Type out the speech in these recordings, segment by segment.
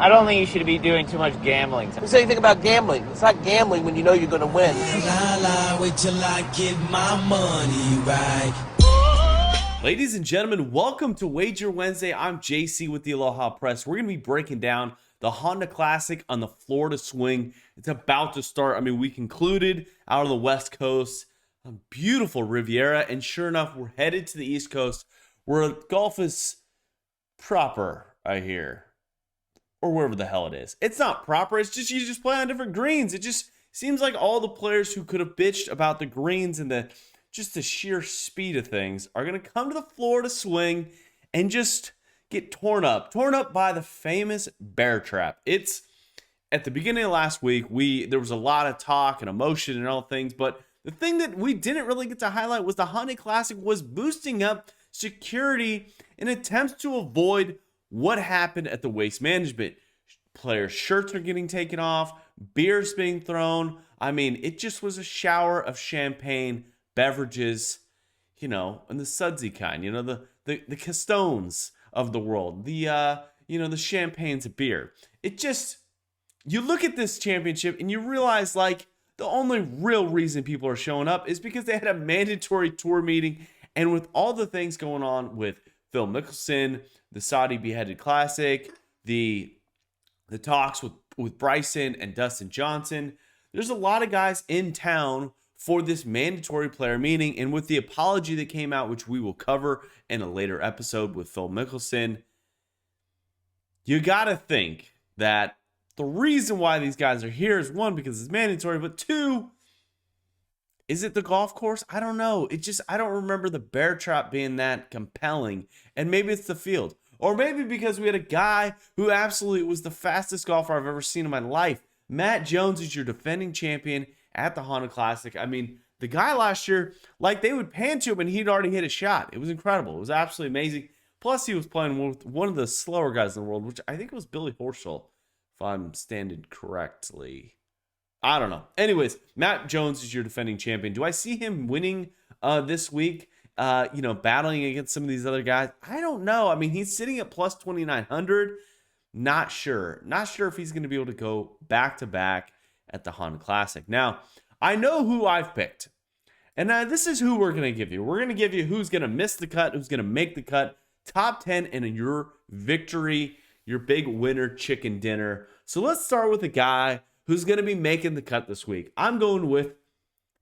I don't think you should be doing too much gambling. Who said anything about gambling? It's not gambling when you know you're going to win. Wait till I get my money right. Ladies and gentlemen, welcome to Wager Wednesday. I'm JC with the Aloha Press. We're going to be breaking down the Honda Classic on the Florida Swing. It's about to start. I mean, we concluded out on the West Coast, a beautiful Riviera, and sure enough, we're headed to the East Coast where golf is proper, I hear. Or wherever the hell it is. It's not proper. It's just you just play on different greens. It just seems like all the players who could have bitched about the greens and the sheer speed of things are going to come to the Florida Swing and just get torn up by the famous bear trap. It's at the beginning of last week, there was a lot of talk and emotion and all things, but the thing that we didn't really get to highlight was the Honda Classic was boosting up security in attempts to avoid what happened at the Waste Management. Players' shirts are getting taken off, beers being thrown. I mean, it just was a shower of champagne, beverages, and the sudsy kind, the Castones of the world, the champagnes of beer. It just, you look at this championship and you realize, like, the only real reason people are showing up is because they had a mandatory tour meeting, and with all the things going on with Phil Mickelson, the Saudi Beheaded Classic, the talks with Bryson and Dustin Johnson. There's a lot of guys in town for this mandatory player meeting, and with the apology that came out, which we will cover in a later episode with Phil Mickelson, you got to think that the reason why these guys are here is, one, because it's mandatory, but two, is it the golf course? I don't know. I don't remember the bear trap being that compelling. And maybe it's the field. Or maybe because we had a guy who absolutely was the fastest golfer I've ever seen in my life. Matt Jones is your defending champion at the Honda Classic. I mean, the guy last year, like, they would pan to him and he'd already hit a shot. It was incredible. It was absolutely amazing. Plus, he was playing with one of the slower guys in the world, which I think was Billy Horschel, if I'm standing correctly. I don't know. Anyways, Matt Jones is your defending champion. Do I see him winning this week? Battling against some of these other guys? I don't know. I mean, he's sitting at plus 2,900. Not sure. Not sure if he's going to be able to go back-to-back at the Honda Classic. Now, I know who I've picked. And this is who we're going to give you. We're going to give you who's going to miss the cut, who's going to make the cut. Top 10 in your victory, your big winner chicken dinner. So let's start with a guy who's going to be making the cut this week. I'm going with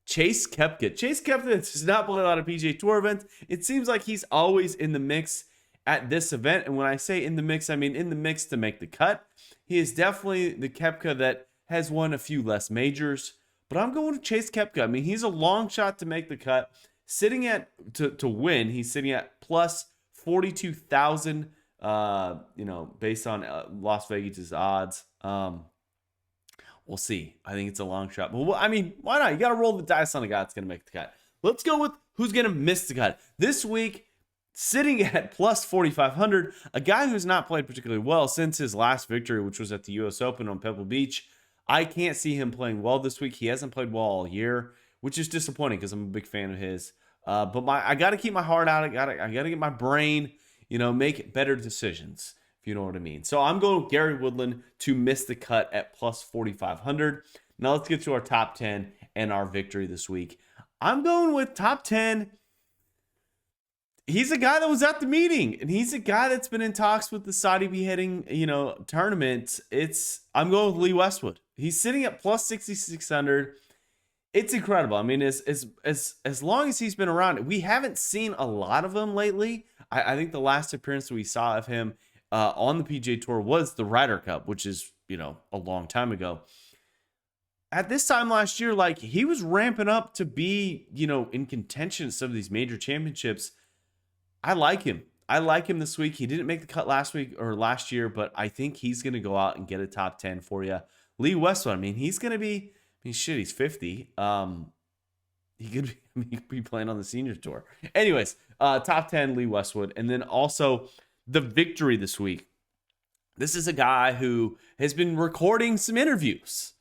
Chase Koepka. Chase Koepka does not play a lot of PGA Tour events. It seems like he's always in the mix at this event. And when I say in the mix, I mean in the mix to make the cut. He is definitely the Koepka that has won a few less majors. But I'm going to Chase Koepka. I mean, he's a long shot to make the cut. Sitting at, to win, he's sitting at plus 42,000, based on Las Vegas' odds. We'll see. I think it's a long shot. But, I mean, why not? You got to roll the dice on a guy that's going to make the cut. Let's go with who's going to miss the cut. This week, sitting at plus 4,500, a guy who's not played particularly well since his last victory, which was at the U.S. Open on Pebble Beach. I can't see him playing well this week. He hasn't played well all year, which is disappointing because I'm a big fan of his. But I got to keep my heart out. I got to get my brain, make better decisions, if you know what I mean. So I'm going with Gary Woodland to miss the cut at plus 4,500. Now let's get to our top 10 and our victory this week. I'm going with top 10. He's a guy that was at the meeting, and he's a guy that's been in talks with the Saudi beheading, tournament. I'm going with Lee Westwood. He's sitting at plus 6,600. It's incredible. I mean, as long as he's been around, we haven't seen a lot of him lately. I think the last appearance we saw of him on the PGA Tour was the Ryder Cup, which is, a long time ago. At this time last year, like, he was ramping up to be, in contention at some of these major championships. I like him. I like him this week. He didn't make the cut last week or last year, but I think he's going to go out and get a top 10 for you. Lee Westwood, I mean, he's going to be, he's 50. He could be playing on the senior tour. Anyways, top 10, Lee Westwood. And then also the victory this week. This is a guy who has been recording some interviews.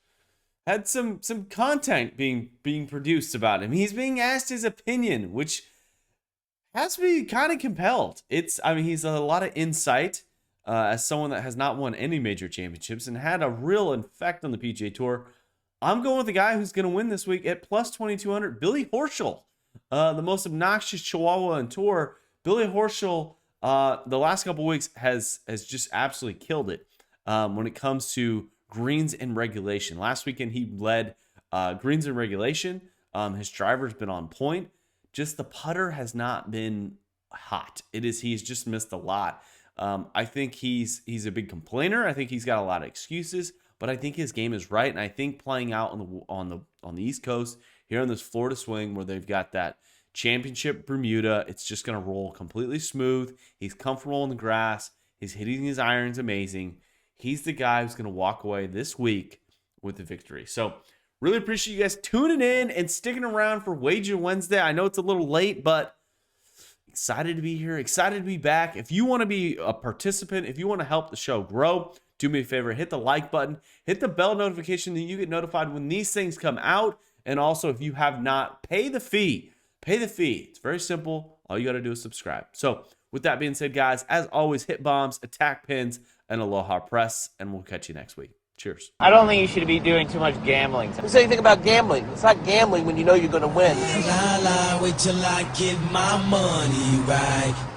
Had some content being produced about him. He's being asked his opinion, which has to be kind of compelled. He's a lot of insight. as someone that has not won any major championships and had a real effect on the PGA Tour, I'm going with the guy who's going to win this week at plus 2,200, Billy Horschel, the most obnoxious Chihuahua on tour. Billy Horschel, the last couple weeks has just absolutely killed it when it comes to greens in regulation. Last weekend he led greens in regulation. His driver's been on point. Just the putter has not been hot. He's just missed a lot. I think he's a big complainer. I think he's got a lot of excuses, but I think his game is right. And I think playing out on the East Coast here on this Florida swing where they've got that championship Bermuda, it's just going to roll completely smooth. He's comfortable in the grass. He's hitting his irons amazing. He's the guy who's going to walk away this week with the victory. So really appreciate you guys tuning in and sticking around for Wager Wednesday. I know it's a little late, but excited to be here, excited to be back. If you want to be a participant, if you want to help the show grow, do me a favor, hit the like button, hit the bell notification that you get notified when these things come out. And also, if you have not, pay the fee. Pay the fee. It's very simple. All you got to do is subscribe. So with that being said, guys, as always, hit bombs, attack pins, and aloha press, and we'll catch you next week. Cheers. I don't think you should be doing too much gambling. Who said anything about gambling? It's not gambling when you know you're going to win. La la, wait till I get my money right.